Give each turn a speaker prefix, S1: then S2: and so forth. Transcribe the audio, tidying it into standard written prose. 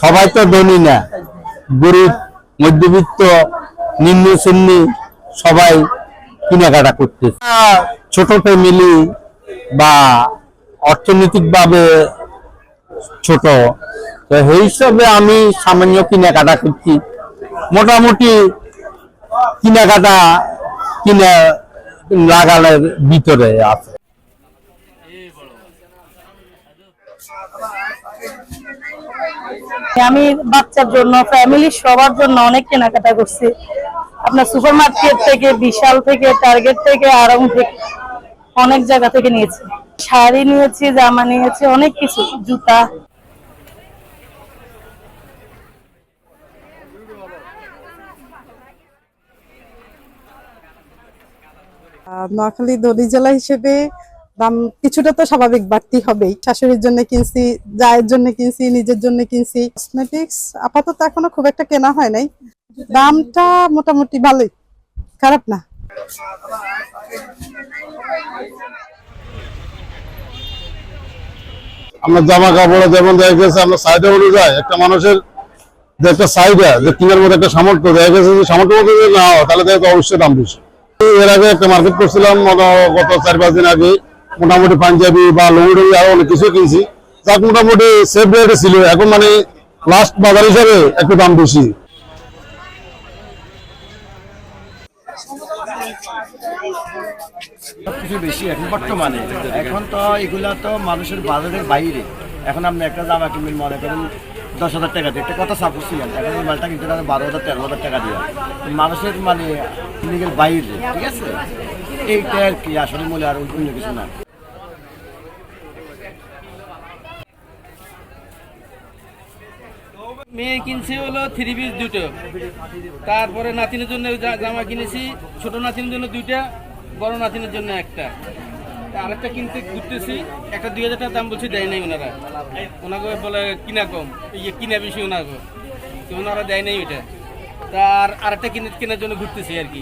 S1: সবাই তো ধনী না, গরিব, মধ্যবিত্ত, নিম্ন শ্রেণী সবাই কেনাকাটা করতেছে। ছোট ফ্যামিলি বা অর্থনৈতিক ভাবে ছোট, তো এই হিসাবে আমি সামান্য কেনাকাটা করছি। মোটামুটি কেনাকাটা কিনে লাগানোর ভিতরে আছে।
S2: আমি বাচ্চার জন্য, ফ্যামিলির সবার জন্য অনেক কেনাকাটা করছি। আপনার সুপার মার্কেট থেকে, বিশাল থেকে, টার্গেট থেকে, আড়ং থেকে, অনেক জায়গা থেকে নিয়েছি। শাড়ি নিয়েছি, জামা নিয়েছি, অনেক কিছু, জুতা।
S3: নোয়াখালী ধনী জেলা হিসেবে দাম কিছুটা তো স্বাভাবিক বাড়তি হবেই। শাশুড়ির জন্য কিনছি, জায়ের জন্য কিনছি, নিজের জন্য কিনছি। কসমেটিক্স আপাতত এখনো খুব একটা কেনা হয় নাই। দামটা মোটামুটি ভালোই, খারাপ না।
S4: আমরা জামা কাপড় যেমন দেখা গেছে আমরা সাইডে অনুযায়ী একটা মানুষের যে একটা সাইডে যে কেনার মধ্যে একটা সামর্থ্য দেখা গেছে, যে সামর্থ্য মধ্যে যদি না হয় তাহলে দেখা অবশ্যই দাম বেশি। এর আগে একটা মার্কেট করছিলাম গত 4-5 দিন আগে, মোটামুটি পাঞ্জাবি বা লুঙ্গি আরো অনেক কিছু কিনছি, যাক মোটামুটি সেফ রেটে ছিল। এখন মানে লাস্ট বাজার হিসাবে একটু দাম বেশি।
S5: সবকিছু বেশি এখন বর্তমানে। এখন তো এগুলা তো মানুষের বাজারের বাইরে। এখন আপনি একটা জামা কিনবেন মনে করেন 10,000 টাকা দিয়ে, একটা কথা সাপোজ ছিলেন, এখন এই মালটা কিনতে 12,000-13,000 টাকা দিয়ে। মানুষের মানে নিজের বাইরে, ঠিক আছে, এইটা আর কি আসলে মূল্য, আর অন্য কিছু না।
S6: মেয়ে কিনছে হলো 3 পিস দুটো, তারপরে নাতিনের জন্য জামা কিনেছি, ছোট নাতিনের জন্য 2টা, বড় নাতিনের জন্য একটা। আরেকটা কিনতে ঘুরতেছি, একটা 2,000 টাকা দাম বলছি, দেয় নাই ওনারা। ওনাকে বলে কিনা কম, কিনা বেশি ওনাকে, তো ওনারা দেয় নাই ওইটা। তার আরেকটা কেনার জন্য ঘুরতেছি আর কি।